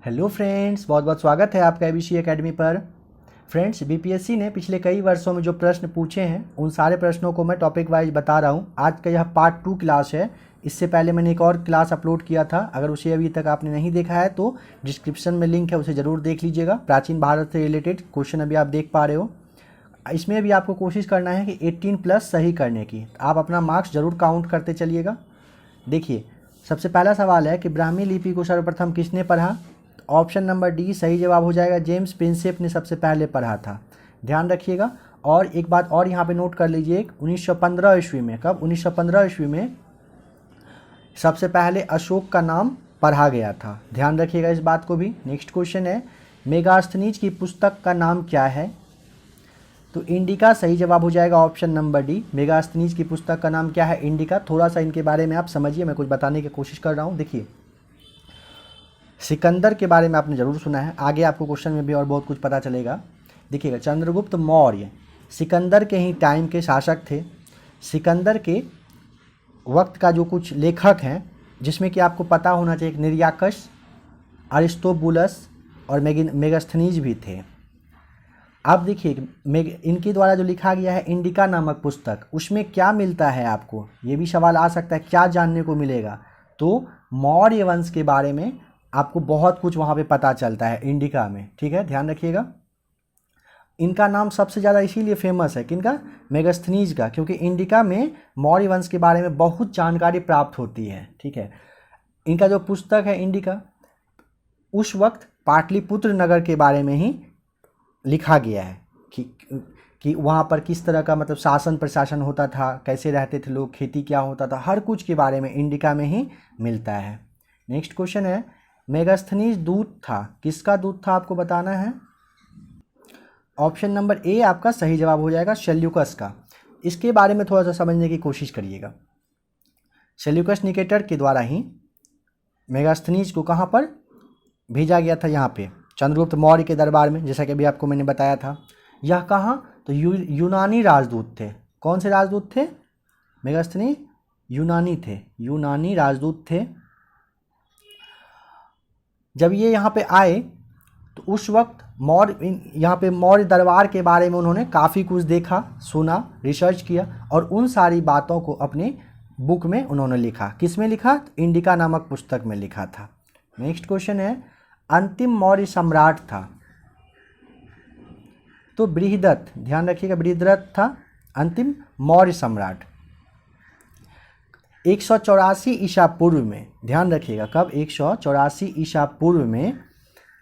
Hello friends, बहुत बहुत स्वागत है आपका एबीसी एकेडमी पर। फ्रेंड्स, बीपीएससी ने पिछले कई वर्षों में जो प्रश्न पूछे हैं उन सारे प्रश्नों को मैं टॉपिक वाइज बता रहा हूं। आज का यह पार्ट 2 क्लास है। इससे पहले मैंने एक और क्लास अपलोड किया था, अगर उसे अभी तक आपने नहीं देखा है तो डिस्क्रिप्शन में लिंक है, उसे ज़रूर देख लीजिएगा। प्राचीन भारत से रिलेटेड क्वेश्चन अभी आप देख पा रहे हो। इसमें भी आपको कोशिश करना है कि 18+ सही करने की। आप अपना मार्क्स ज़रूर काउंट करते चलिएगा। देखिए, सबसे पहला सवाल है कि ब्राह्मी लिपि को सर्वप्रथम किसने पढ़ा। ऑप्शन नंबर डी सही जवाब हो जाएगा। जेम्स प्रिंसेप ने सबसे पहले पढ़ा था, ध्यान रखिएगा। और एक बात और यहाँ पे नोट कर लीजिए, 1915 ईस्वी में, कब 1915 ईस्वी में सबसे पहले अशोक का नाम पढ़ा गया था, ध्यान रखिएगा इस बात को भी। नेक्स्ट क्वेश्चन है, मेगास्थनीज की पुस्तक का नाम क्या है। तो इंडिका सही जवाब हो जाएगा, ऑप्शन नंबर डी। मेगास्थनीज की पुस्तक का नाम क्या है, इंडिका। थोड़ा सा इनके बारे में आप समझिए, मैं कुछ बताने की कोशिश कर रहा हूँ। देखिए, सिकंदर के बारे में आपने ज़रूर सुना है, आगे आपको क्वेश्चन में भी और बहुत कुछ पता चलेगा। देखिएगा, चंद्रगुप्त मौर्य सिकंदर के ही टाइम के शासक थे। सिकंदर के वक्त का जो कुछ लेखक हैं, जिसमें कि आपको पता होना चाहिए, निर्याकस, अरिस्टोबुलस और मेगास्थनीज भी थे। अब देखिए, इनके द्वारा जो लिखा गया है इंडिका नामक पुस्तक, उसमें क्या मिलता है आपको, ये भी सवाल आ सकता है, क्या जानने को मिलेगा। तो मौर्य वंश के बारे में आपको बहुत कुछ वहाँ पे पता चलता है इंडिका में, ठीक है, ध्यान रखिएगा। इनका नाम सबसे ज़्यादा इसीलिए फेमस है, किनका, मेगास्थनीज का, क्योंकि इंडिका में मौर्य वंश के बारे में बहुत जानकारी प्राप्त होती है, ठीक है। इनका जो पुस्तक है इंडिका, उस वक्त पाटलिपुत्र नगर के बारे में ही लिखा गया है कि वहाँ पर किस तरह का मतलब शासन प्रशासन होता था, कैसे रहते थे लोग, खेती क्या होता था, हर कुछ के बारे में इंडिका में ही मिलता है। नेक्स्ट क्वेश्चन है, मेगास्थनीज दूत था, किसका दूत था आपको बताना है। ऑप्शन नंबर ए आपका सही जवाब हो जाएगा, सेल्यूकस का। इसके बारे में थोड़ा सा समझने की कोशिश करिएगा। सेल्यूकस निकेटर के द्वारा ही मेगास्थनीज को कहाँ पर भेजा गया था, यहाँ पे चंद्रगुप्त मौर्य के दरबार में, जैसा कि अभी आपको मैंने बताया था। यह कहाँ, तो यूनानी राजदूत थे। कौन से राजदूत थे, मेगास्थनीज यूनानी थे, यूनानी राजदूत थे। जब ये यहाँ पे आए तो उस वक्त यहाँ पे मौर्य दरबार के बारे में उन्होंने काफ़ी कुछ देखा, सुना, रिसर्च किया और उन सारी बातों को अपने बुक में उन्होंने लिखा। किस में लिखा, इंडिका नामक पुस्तक में लिखा था। नेक्स्ट क्वेश्चन है, अंतिम मौर्य सम्राट था, तो बृहदत्त, ध्यान रखिएगा, बृहदत्त था अंतिम मौर्य सम्राट। 184 ईसा पूर्व में, ध्यान रखिएगा, कब, 184 ईसा पूर्व में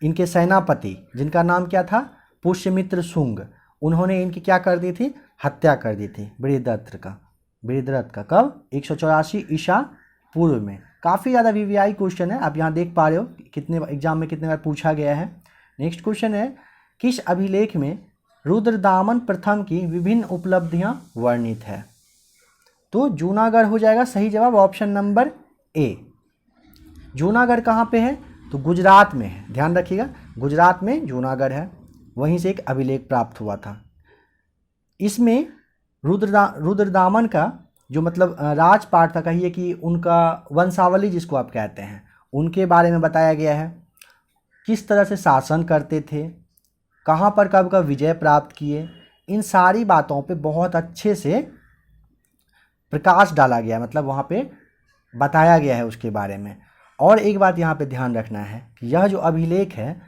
इनके सेनापति, जिनका नाम क्या था, पुष्यमित्र शुंग, उन्होंने इनकी क्या कर दी थी, हत्या कर दी थी बृहदत्त का। कब, 184 ईसा पूर्व में। काफ़ी ज़्यादा वीवीआई क्वेश्चन है, आप यहाँ देख पा रहे हो कितने एग्जाम में कितने बार पूछा गया है। नेक्स्ट क्वेश्चन है, किस अभिलेख में रुद्रदामन प्रथम की विभिन्न उपलब्धियां वर्णित है। तो जूनागढ़ हो जाएगा सही जवाब, ऑप्शन नंबर ए। जूनागढ़ कहाँ पे है, तो गुजरात में है, ध्यान रखिएगा, गुजरात में जूनागढ़ है, वहीं से एक अभिलेख प्राप्त हुआ था। इसमें रुद्रदामन का जो मतलब राजपाट था, कहिए कि उनका वंशावली जिसको आप कहते हैं, उनके बारे में बताया गया है। किस तरह से शासन करते थे, कहाँ पर कब कब विजय प्राप्त किए, इन सारी बातों पे बहुत अच्छे से प्रकाश डाला गया, मतलब वहाँ पे बताया गया है उसके बारे में। और एक बात यहाँ पे ध्यान रखना है कि यह जो अभिलेख है,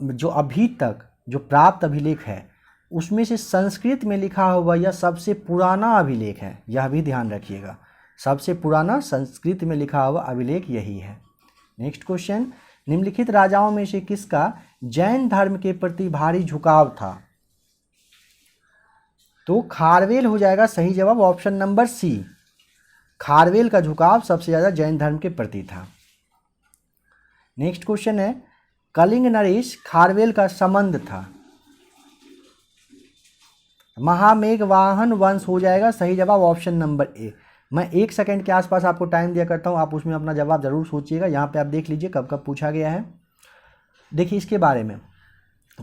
जो अभी तक जो प्राप्त अभिलेख है, उसमें से संस्कृत में लिखा हुआ यह सबसे पुराना अभिलेख है, यह भी ध्यान रखिएगा, सबसे पुराना संस्कृत में लिखा हुआ अभिलेख यही है। नेक्स्ट क्वेश्चन, निम्नलिखित राजाओं में से किसका जैन धर्म के प्रति भारी झुकाव था। तो खारवेल हो जाएगा सही जवाब, ऑप्शन नंबर सी। खारवेल का झुकाव सबसे ज़्यादा जैन धर्म के प्रति था। नेक्स्ट क्वेश्चन है, कलिंग नरेश खारवेल का संबंध था। महामेघवाहन वंश हो जाएगा सही जवाब, ऑप्शन नंबर ए। मैं 1 सेकंड के आसपास आपको टाइम दिया करता हूँ, आप उसमें अपना जवाब जरूर सोचिएगा। यहाँ पे आप देख लीजिए कब कब पूछा गया है। देखिए इसके बारे में,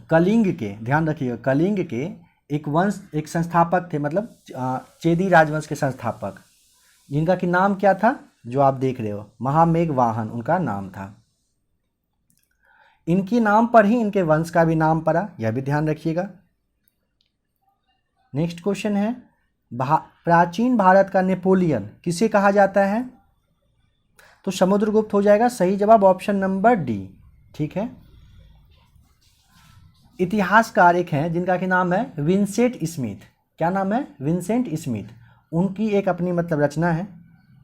कलिंग के, ध्यान रखिएगा, कलिंग के एक संस्थापक थे, मतलब चेदी राजवंश के संस्थापक, जिनका कि नाम क्या था, जो आप देख रहे हो, महामेघवाहन उनका नाम था। इनके नाम पर ही इनके वंश का भी नाम पड़ा, यह भी ध्यान रखिएगा। नेक्स्ट क्वेश्चन है, प्राचीन भारत का नेपोलियन किसे कहा जाता है? तो समुद्रगुप्त हो जाएगा सही जवाब, ऑप्शन नंबर डी। ठीक है। इतिहासकार एक हैं जिनका कि नाम है विंसेंट स्मिथ। क्या नाम है? Vincent Smith. उनकी एक अपनी मतलब रचना है,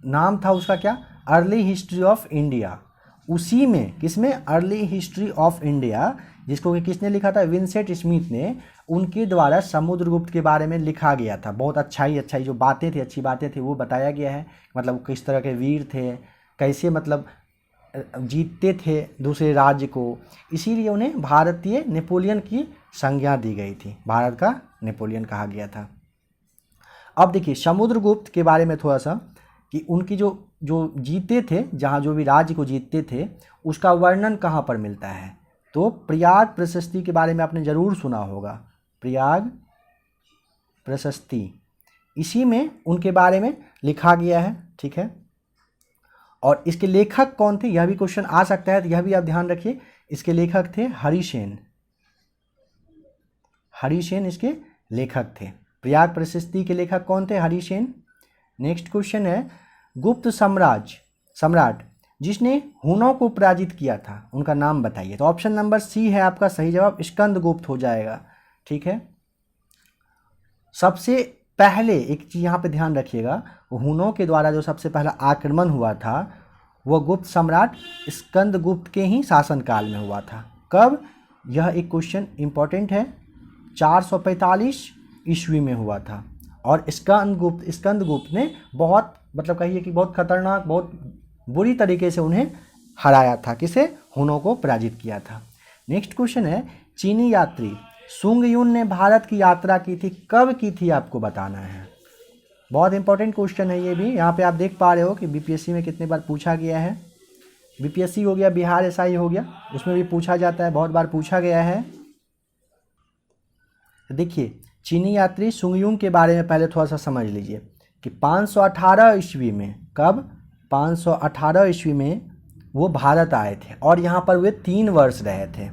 नाम था उसका क्या? Early history of India. उसी में किसमें? अर्ली हिस्ट्री ऑफ इंडिया, जिसको कि किसने लिखा था? विंसेंट स्मिथ ने। उनके द्वारा समुद्रगुप्त के बारे में लिखा गया था। बहुत अच्छाई जो बातें थी, अच्छी बातें थी, वो बताया गया है। मतलब किस तरह के वीर थे, कैसे मतलब जीतते थे दूसरे राज्य को, इसीलिए उन्हें भारतीय नेपोलियन की संज्ञा दी गई थी, भारत का नेपोलियन कहा गया था। अब देखिए समुद्रगुप्त के बारे में थोड़ा सा कि उनकी जो जीते थे, जहाँ जो भी राज्य को जीतते थे, उसका वर्णन कहाँ पर मिलता है? तो प्रयाग प्रशस्ति के बारे में आपने ज़रूर सुना होगा, प्रयाग प्रशस्ति, इसी में उनके बारे में लिखा गया है। ठीक है। और इसके लेखक कौन थे, यह भी क्वेश्चन आ सकता है, तो यह भी आप ध्यान रखिए। इसके लेखक थे हरिसेन। हरिसेन इसके लेखक थे। प्रयाग प्रशस्ति के लेखक कौन थे? हरिसेन। नेक्स्ट क्वेश्चन है, गुप्त सम्राट जिसने हुनों को पराजित किया था, उनका नाम बताइए। तो ऑप्शन नंबर सी है आपका सही जवाब, स्कंदगुप्त हो जाएगा। ठीक है। सबसे पहले एक चीज़ यहाँ पे ध्यान रखिएगा, हुनों के द्वारा जो सबसे पहला आक्रमण हुआ था वह गुप्त सम्राट स्कंदगुप्त के ही शासनकाल में हुआ था। कब? यह एक क्वेश्चन इंपॉर्टेंट है। 445 ईस्वी में हुआ था। और स्कंदगुप्त ने बहुत मतलब कहिए कि बहुत खतरनाक, बहुत बुरी तरीके से उन्हें हराया था। किसे? हुनों को पराजित किया था। नेक्स्ट क्वेश्चन है, चीनी यात्री सुंग यून ने भारत की यात्रा की थी, कब की थी आपको बताना है। बहुत इंपॉर्टेंट क्वेश्चन है ये भी। यहाँ पे आप देख पा रहे हो कि बीपीएससी में कितने बार पूछा गया है। बीपीएससी हो गया, बिहार एसआई हो गया, उसमें भी पूछा जाता है, बहुत बार पूछा गया है। देखिए चीनी यात्री सुंग यून के बारे में पहले थोड़ा सा समझ लीजिए कि 518 ईस्वी में, कब? 518 ईस्वी में वो भारत आए थे और यहाँ पर वे 3 वर्ष रहे थे।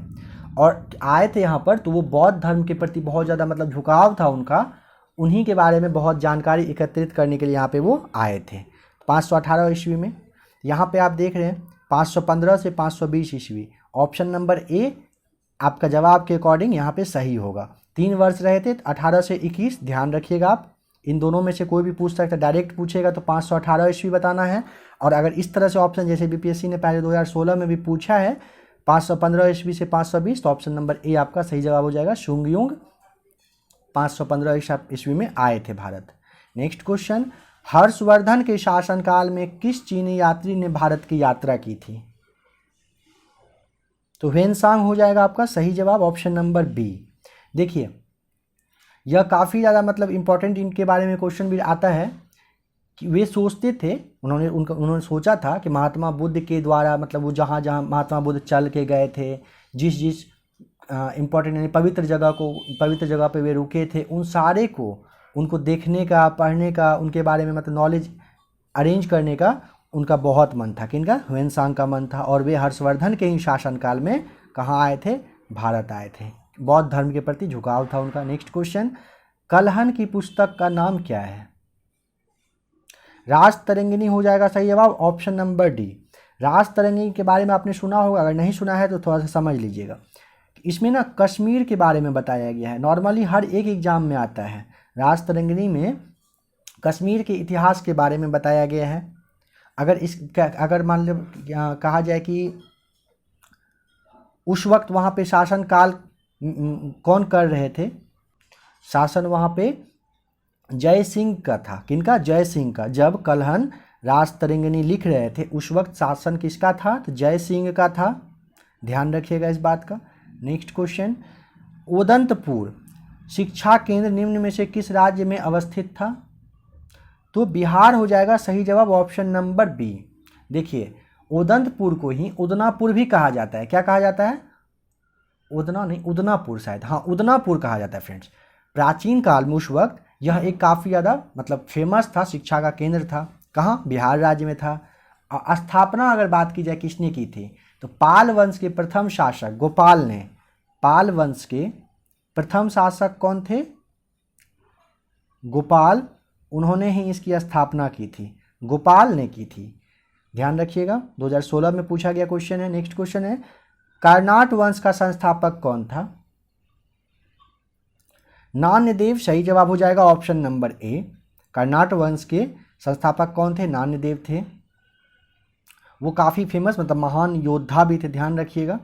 और आए थे यहाँ पर तो वो बौद्ध धर्म के प्रति बहुत ज़्यादा मतलब झुकाव था उनका, उन्हीं के बारे में बहुत जानकारी एकत्रित करने के लिए यहाँ पे वो आए थे 518 ईस्वी में। यहाँ पे आप देख रहे हैं 515 से 520 ईस्वी। ऑप्शन नंबर ए आपका जवाब के अकॉर्डिंग यहाँ पे सही होगा। 3 वर्ष रहे थे, 18 से 21, ध्यान रखिएगा आप। इन दोनों में से कोई भी पूछ सकता है, डायरेक्ट पूछेगा तो 518 ईस्वी बताना है। और अगर इस तरह से ऑप्शन जैसे बीपीएससी ने पहले 2016 में भी पूछा है 515 ईस्वी से 520, तो ऑप्शन नंबर ए आपका सही जवाब हो जाएगा। सुंग यून 515 ईस्वी में आए थे भारत। नेक्स्ट क्वेश्चन, हर्षवर्धन के शासनकाल में किस चीनी यात्री ने भारत की यात्रा की थी? तो ह्वेनसांग हो जाएगा आपका सही जवाब, ऑप्शन नंबर बी। देखिए यह काफ़ी ज़्यादा मतलब इम्पोर्टेंट इनके बारे में क्वेश्चन भी आता है कि वे सोचते थे, उन्होंने सोचा था कि महात्मा बुद्ध के द्वारा मतलब वो जहाँ जहाँ महात्मा बुद्ध चल के गए थे, जिस इम्पोर्टेंट यानी पवित्र जगह पे वे रुके थे, उन सारे को उनको देखने का, पढ़ने का, उनके बारे में मतलब नॉलेज अरेंज करने का उनका बहुत मन था। किनका? ह्वेनसांग का मन था। और वे हर्षवर्धन के ही शासनकाल में कहाँ आए थे? भारत आए थे। बौद्ध धर्म के प्रति झुकाव था उनका। नेक्स्ट क्वेश्चन, कलहन की पुस्तक का नाम क्या है? राजतरंगिणी हो जाएगा सही जवाब, ऑप्शन नंबर डी। राजतरंगिणी के बारे में आपने सुना होगा, अगर नहीं सुना है तो थोड़ा सा समझ लीजिएगा। इसमें ना कश्मीर के बारे में बताया गया है, नॉर्मली हर एक एग्जाम में आता है। राजतरंगिणी में कश्मीर के इतिहास के बारे में बताया गया है। अगर मान लो कहा जाए कि उस वक्त वहाँ पे शासन काल कौन कर रहे थे? शासन वहाँ पे जय सिंह का था। किनका? जय सिंह का। जब कलहन राजतरंगिणी लिख रहे थे उस वक्त शासन किसका था? तो जय सिंह का था। ध्यान रखिएगा इस बात का। नेक्स्ट क्वेश्चन, उदंतपुर शिक्षा केंद्र निम्न में से किस राज्य में अवस्थित था? तो बिहार हो जाएगा सही जवाब, ऑप्शन नंबर बी। देखिए उदंतपुर को ही उदनापुर भी कहा जाता है। क्या कहा जाता है? उदना नहीं, उदनापुर शायद, हाँ उदनापुर कहा जाता है फ्रेंड्स। प्राचीन काल में उस वक्त यह एक काफ़ी ज़्यादा मतलब फेमस था, शिक्षा का केंद्र था। कहाँ? बिहार राज्य में था। स्थापना अगर बात की जाए किसने की थी, तो तो पाल वंश के प्रथम शासक गोपाल ने, पाल वंश के प्रथम शासक कौन थे? गोपाल, उन्होंने ही इसकी स्थापना की थी, गोपाल ने की थी, ध्यान रखिएगा। 2016 में पूछा गया क्वेश्चन है। नेक्स्ट क्वेश्चन है, कर्नाट वंश का संस्थापक कौन था? नान्यदेव सही जवाब हो जाएगा ऑप्शन नंबर ए। कर्नाट वंश के संस्थापक कौन थे? नान्यदेव थे। वो काफ़ी फेमस मतलब महान योद्धा भी थे, ध्यान रखिएगा।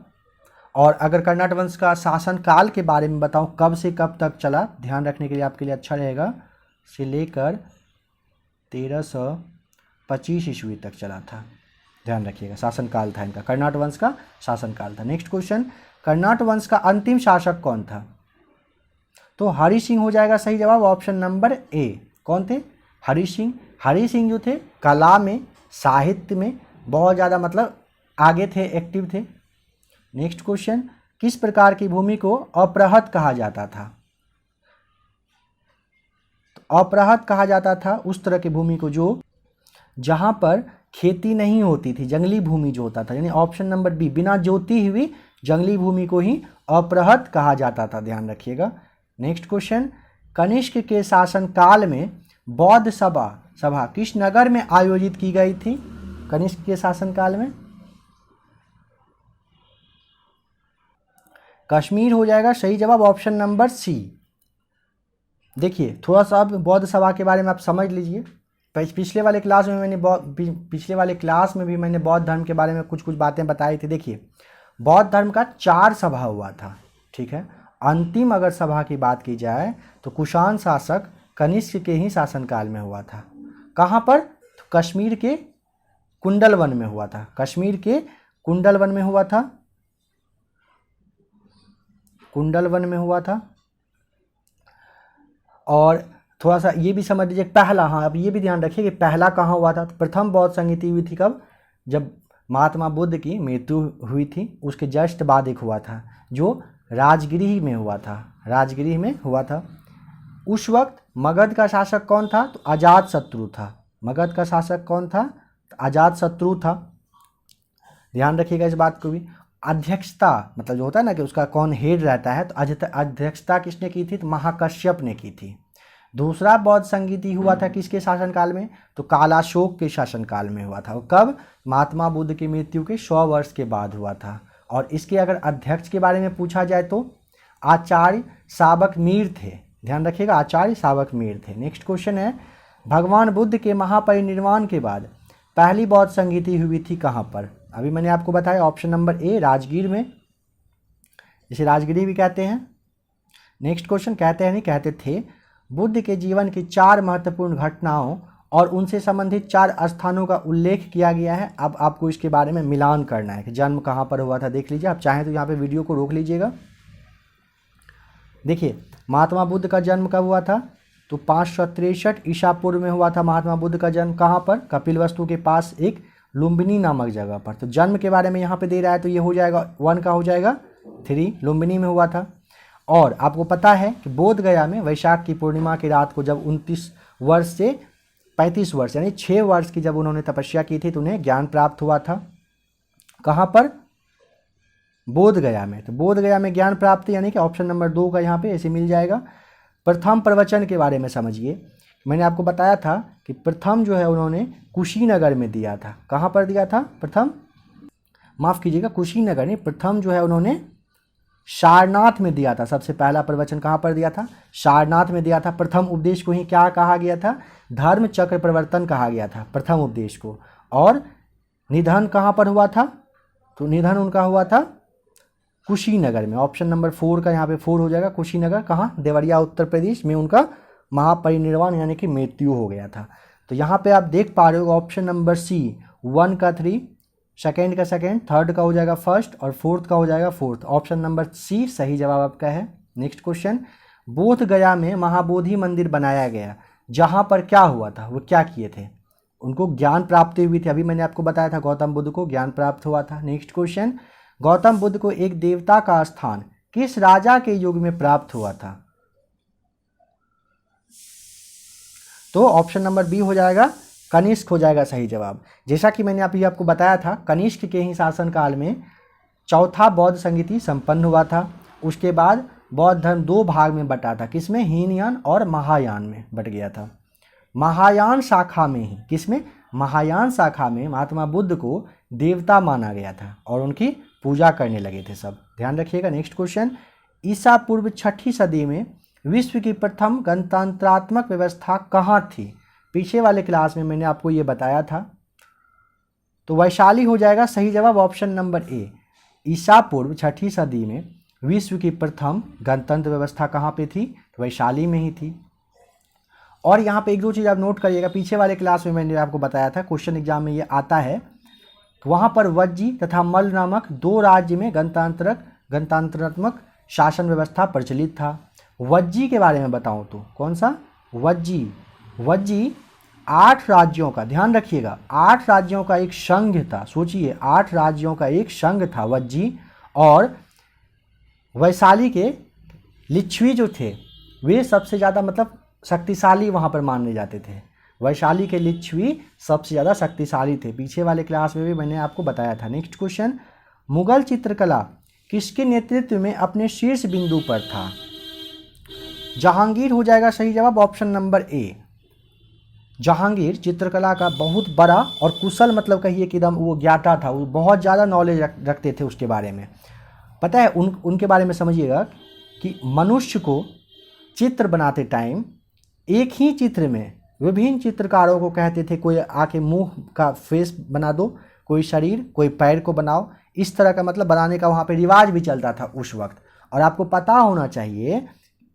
और अगर कर्नाट वंश का शासनकाल के बारे में बताऊं कब से कब तक चला, ध्यान रखने के लिए आपके लिए अच्छा रहेगा, से लेकर 1325 ईस्वी तक चला था, ध्यान रखिएगा। शासनकाल था इनका, कर्नाट वंश का शासनकाल था। नेक्स्ट क्वेश्चन, कर्नाट वंश का अंतिम शासक कौन था? तो हरि सिंह हो जाएगा सही जवाब ऑप्शन नंबर ए। कौन थे? हरि सिंह। हरि सिंह जो थे कला में, साहित्य में बहुत ज़्यादा मतलब आगे थे, एक्टिव थे। नेक्स्ट क्वेश्चन, किस प्रकार की भूमि को अपृहत कहा जाता था? तो अपृहत कहा जाता था उस तरह की भूमि को जो जहाँ पर खेती नहीं होती थी, जंगली भूमि जो होता था, यानी ऑप्शन नंबर बी, बिना जोती हुई जंगली भूमि को ही अपृहत कहा जाता था, ध्यान रखिएगा। नेक्स्ट क्वेश्चन, कनिष्क के शासनकाल में बौद्ध सभा किस नगर में आयोजित की गई थी? कनिष्क के शासनकाल में कश्मीर हो जाएगा सही जवाब ऑप्शन नंबर सी। देखिए थोड़ा सा अब बौद्ध सभा के बारे में आप समझ लीजिए। पिछले वाले क्लास में भी मैंने बौद्ध धर्म के बारे में कुछ बातें बताई थी। देखिए बौद्ध धर्म का 4 सभा हुआ था, ठीक है। अंतिम अगर सभा की बात की जाए तो कुषाण शासक कनिष्क के ही शासनकाल में हुआ था। कहाँ पर? तो कश्मीर के कुंडलवन में हुआ था, कश्मीर के कुंडलवन में हुआ था, कुंडलवन में हुआ था। और थोड़ा सा ये भी समझ लीजिए पहला, हाँ अब ये भी ध्यान रखिए कि पहला कहाँ हुआ था। तो प्रथम बौद्ध संगीति हुई थी कब? जब महात्मा बुद्ध की मृत्यु हुई थी, उसके जस्ट बाद एक हुआ था जो राजगृह में हुआ था, राजगृह में हुआ था। उस वक्त मगध का शासक कौन था? तो अजातशत्रु था। मगध का शासक कौन था? तो अजातशत्रु था, ध्यान रखिएगा इस बात को भी। अध्यक्षता मतलब जो होता है ना कि उसका कौन हेड रहता है, तो अध्यक्षता किसने की थी? तो महाकश्यप ने की थी। दूसरा बौद्ध संगीति हुआ था किसके शासनकाल में? तो कालाशोक के शासनकाल में हुआ था। वो कब? महात्मा बुद्ध की मृत्यु के 100 वर्ष के बाद हुआ था। और इसके अगर अध्यक्ष के बारे में पूछा जाए तो आचार्य सावक मीर थे, ध्यान रखिएगा, आचार्य सावक मीर थे। नेक्स्ट क्वेश्चन है, भगवान बुद्ध के महापरिनिर्वाण के बाद पहली बौद्ध संगीति हुई थी कहाँ पर? अभी मैंने आपको बताया ऑप्शन नंबर ए, राजगीर में, जिसे राजगिरी भी कहते हैं। नेक्स्ट क्वेश्चन, कहते हैं नहीं कहते थे, बुद्ध के जीवन की 4 महत्वपूर्ण घटनाओं और उनसे संबंधित 4 स्थानों का उल्लेख किया गया है। अब आपको इसके बारे में मिलान करना है कि जन्म कहाँ पर हुआ था। देख लीजिए, आप चाहें तो यहाँ पे वीडियो को रोक लीजिएगा। देखिए महात्मा बुद्ध का जन्म कब हुआ था? तो 563 ईसा पूर्व में हुआ था महात्मा बुद्ध का जन्म। कहाँ पर? कपिलवस्तु के पास एक लुम्बिनी नामक जगह पर। तो जन्म के बारे में यहाँ पे दे रहा है तो ये हो जाएगा 1 का हो जाएगा 3, लुम्बिनी में हुआ था। और आपको पता है कि बोध गया में वैशाख की पूर्णिमा की रात को जब 29 वर्ष से 35 वर्ष यानी 6 वर्ष की जब उन्होंने तपस्या की थी तो उन्हें ज्ञान प्राप्त हुआ था। कहाँ पर? बोध गया में। तो बोध गया में ज्ञान प्राप्त यानी कि ऑप्शन नंबर 2 का यहाँ पे ऐसे मिल जाएगा। प्रथम प्रवचन के बारे में समझिए। मैंने आपको बताया था कि प्रथम जो है उन्होंने कुशीनगर में दिया था। कहाँ पर दिया था? प्रथम, माफ़ कीजिएगा, कुशीनगर नहीं, प्रथम जो है उन्होंने सारनाथ में दिया था। सबसे पहला प्रवचन कहाँ पर दिया था? सारनाथ में दिया था। प्रथम उपदेश को ही क्या कहा गया था? धर्म चक्र प्रवर्तन कहा गया था प्रथम उपदेश को। और निधन कहाँ पर हुआ था? तो निधन उनका हुआ था कुशीनगर में। ऑप्शन नंबर 4 का यहाँ पे 4 हो जाएगा। कुशीनगर कहाँ? देवरिया उत्तर प्रदेश में उनका महापरिनिर्वाण यानी कि मृत्यु हो गया था। तो यहाँ पे आप देख पा रहे हो ऑप्शन नंबर सी, 1 का 3, सेकेंड का सेकेंड, थर्ड का हो जाएगा फर्स्ट और फोर्थ का हो जाएगा फोर्थ। ऑप्शन नंबर सी सही जवाब आपका है। नेक्स्ट क्वेश्चन, बोध गया में महाबोधि मंदिर बनाया गया, जहाँ पर क्या हुआ था? वो क्या किए थे? उनको ज्ञान प्राप्ति हुई थी। अभी मैंने आपको बताया था गौतम बुद्ध को ज्ञान प्राप्त हुआ था। नेक्स्ट क्वेश्चन, गौतम बुद्ध को एक देवता का स्थान किस राजा के युग में प्राप्त हुआ था? तो ऑप्शन नंबर बी हो जाएगा, कनिष्क हो जाएगा सही जवाब। जैसा कि मैंने अभी आपको बताया था, कनिष्क के ही शासनकाल में चौथा बौद्ध संगीति संपन्न हुआ था। उसके बाद बौद्ध धर्म 2 भाग में बटा था, किसमें? हीनयान और महायान में बट गया था। महायान शाखा में ही, किसमें? महायान शाखा में महात्मा बुद्ध को देवता माना गया था और उनकी पूजा करने लगे थे सब। ध्यान रखिएगा। नेक्स्ट क्वेश्चन, ईसा पूर्व 6ठी सदी में विश्व की प्रथम गणतंत्रात्मक व्यवस्था कहाँ थी? पीछे वाले क्लास में मैंने आपको ये बताया था, तो वैशाली हो जाएगा सही जवाब, ऑप्शन नंबर ए। ईसा पूर्व 6ठी सदी में विश्व की प्रथम गणतंत्र व्यवस्था कहाँ पे थी? तो वैशाली में ही थी। और यहाँ पे एक दो चीज़ आप नोट करिएगा, पीछे वाले क्लास में मैंने आपको बताया था, क्वेश्चन एग्जाम में ये आता है। तो वहाँ पर वज्जी तथा मल्ल नामक 2 राज्य में गणतंत्रात्मक शासन व्यवस्था प्रचलित था। वज्जी के बारे में बताऊँ तो कौन सा? वज्जी 8 राज्यों का, ध्यान रखिएगा, 8 राज्यों का एक संघ था। सोचिए, 8 राज्यों का एक संघ था वज्जी। और वैशाली के लिच्छवी जो थे वे सबसे ज़्यादा मतलब शक्तिशाली वहाँ पर माने जाते थे। वैशाली के लिच्छवी सबसे ज़्यादा शक्तिशाली थे। पीछे वाले क्लास में भी मैंने आपको बताया था। नेक्स्ट क्वेश्चन, मुगल चित्रकला किसके नेतृत्व में अपने शीर्ष बिंदु पर था? जहांगीर हो जाएगा सही जवाब, ऑप्शन नंबर ए। जहांगीर चित्रकला का बहुत बड़ा और कुशल, मतलब कहिए कि एकदम वो ज्ञाता था, वो बहुत ज़्यादा नॉलेज रखते थे उसके बारे में। पता है उनके बारे में समझिएगा कि मनुष्य को चित्र बनाते टाइम एक ही चित्र में विभिन्न चित्रकारों को कहते थे, कोई आके मुंह का फेस बना दो, कोई शरीर, कोई पैर को बनाओ, इस तरह का मतलब बनाने का वहाँ पे रिवाज भी चलता था उस वक्त। और आपको पता होना चाहिए,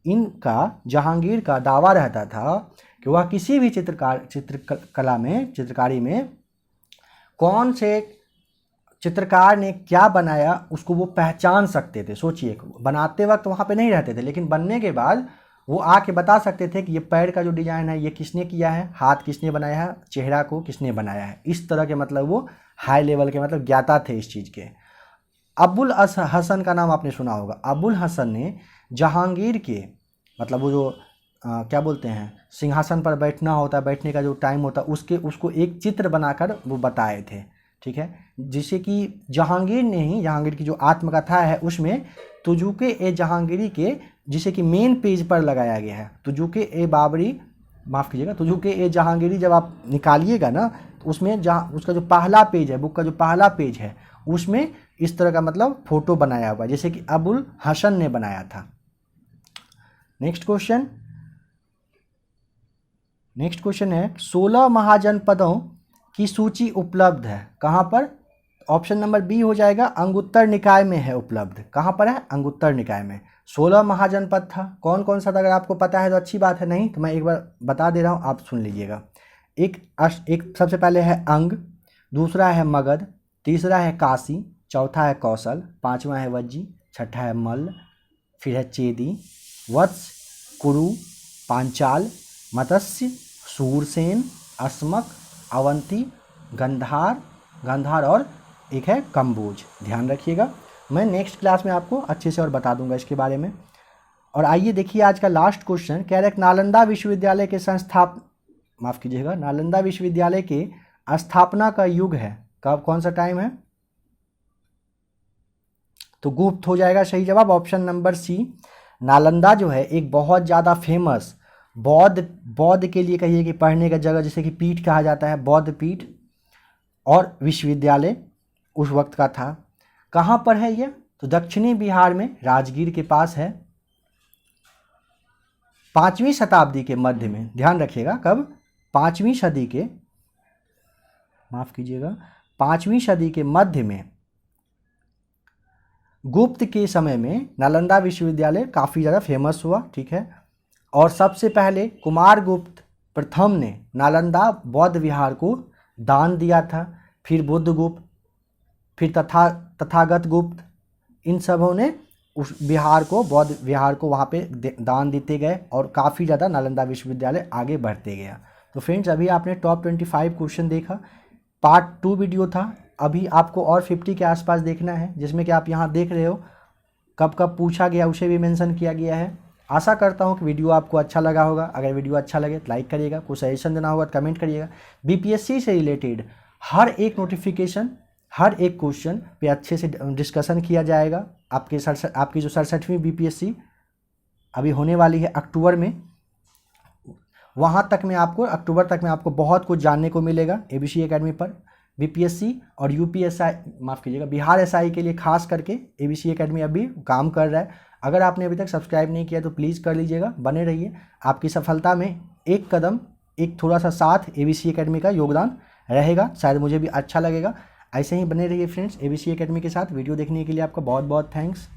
इनका जहांगीर का दावा रहता था कि वह किसी भी चित्रकारी में कौन से चित्रकार ने क्या बनाया उसको वो पहचान सकते थे। सोचिए, बनाते वक्त वहाँ पे नहीं रहते थे, लेकिन बनने के बाद वो आके बता सकते थे कि ये पैर का जो डिज़ाइन है ये किसने किया है, हाथ किसने बनाया है, चेहरा को किसने बनाया है। इस तरह के मतलब वो हाई लेवल के मतलब ज्ञाता थे इस चीज़ के। अबुल हसन का नाम आपने सुना होगा। अबुल हसन ने जहांगीर के मतलब वो जो क्या बोलते हैं, सिंहासन पर बैठना होता है, बैठने का जो टाइम होता है उसको एक चित्र बनाकर वो बताए थे। ठीक है, जिससे कि जहांगीर ने ही, जहांगीर की जो आत्मकथा है उसमें तुजुके ए जहांगीरी के, जिसे कि मेन पेज पर लगाया गया है, तुजुके ए बाबरी, माफ़ कीजिएगा, तुजुके ए जहांगीरी जब आप निकालिएगा ना तो उसमें जहाँ उसका जो पहला पेज है, बुक का जो पहला पेज है उसमें इस तरह का मतलब फ़ोटो बनाया हुआ, जैसे कि अबुल हसन ने बनाया था। नेक्स्ट क्वेश्चन है 16 महाजनपदों की सूची उपलब्ध है कहाँ पर? ऑप्शन नंबर बी हो जाएगा, अंगुत्तर निकाय में है उपलब्ध। कहाँ पर है? अंगुत्तर निकाय में। 16 महाजनपद था, कौन कौन सा था? अगर आपको पता है तो अच्छी बात है, नहीं तो मैं एक बार बता दे रहा हूँ, आप सुन लीजिएगा। एक सबसे पहले है अंग, दूसरा है मगध, तीसरा है काशी, चौथा है कौशल, पाँचवा है वज्जी, छठा है मल्ल, फिर है चेदी, वत्स, कुरु, पांचाल, मत्स्य, सूरसेन, अस्मक, अवंती, गांधार और एक है कंबोज। ध्यान रखिएगा, मैं नेक्स्ट क्लास में आपको अच्छे से और बता दूंगा इसके बारे में। और आइए देखिए आज का लास्ट क्वेश्चन, कह रहे नालंदा विश्वविद्यालय के नालंदा विश्वविद्यालय के स्थापना का युग है कब, कौन सा टाइम है? तो गुप्त हो जाएगा सही जवाब, ऑप्शन नंबर सी। नालंदा जो है एक बहुत ज़्यादा फेमस बौद्ध के लिए कहिए कि पढ़ने का जगह, जैसे कि पीठ कहा जाता है, बौद्ध पीठ और विश्वविद्यालय उस वक्त का था। कहाँ पर है ये? तो दक्षिणी बिहार में राजगीर के पास है। 5वीं शताब्दी के मध्य में, ध्यान रखिएगा कब, 5वीं सदी के, माफ कीजिएगा, 5वीं सदी के मध्य में गुप्त के समय में नालंदा विश्वविद्यालय काफ़ी ज़्यादा फेमस हुआ। ठीक है, और सबसे पहले कुमारगुप्त प्रथम ने नालंदा बौद्ध विहार को दान दिया था। फिर बुद्धगुप्त, फिर तथागत गुप्त, इन सबों ने उस विहार को, बौद्ध विहार को वहाँ पे दान देते गए और काफ़ी ज़्यादा नालंदा विश्वविद्यालय आगे बढ़ते गया। तो फ्रेंड्स, अभी आपने टॉप 25 क्वेश्चन देखा, पार्ट 2 वीडियो था। अभी आपको और 50 के आसपास देखना है, जिसमें कि आप यहाँ देख रहे हो कब कब पूछा गया उसे भी मेंशन किया गया है। आशा करता हूँ कि वीडियो आपको अच्छा लगा होगा। अगर वीडियो अच्छा लगे तो लाइक करिएगा, कोई सजेशन देना होगा तो कमेंट करिएगा। बीपीएससी से रिलेटेड हर एक नोटिफिकेशन हर एक क्वेश्चन पे अच्छे से डिस्कशन किया जाएगा। आपकी जो 67वीं बीपीएससी अभी होने वाली है अक्टूबर में, अक्टूबर तक में आपको बहुत कुछ जानने को मिलेगा एबीसी एकेडमी पर। बीपीएससी और यूपीएसआई, माफ़ कीजिएगा, बिहार एसआई के लिए खास करके एबीसी एकेडमी अभी काम कर रहा है। अगर आपने अभी तक सब्सक्राइब नहीं किया तो प्लीज़ कर लीजिएगा, बने रहिए। आपकी सफलता में एक कदम, एक थोड़ा सा साथ एबीसी एकेडमी का योगदान रहेगा, शायद मुझे भी अच्छा लगेगा। ऐसे ही बने रहिए फ्रेंड्स एबीसी एकेडमी के साथ। वीडियो देखने के लिए आपका बहुत बहुत थैंक्स।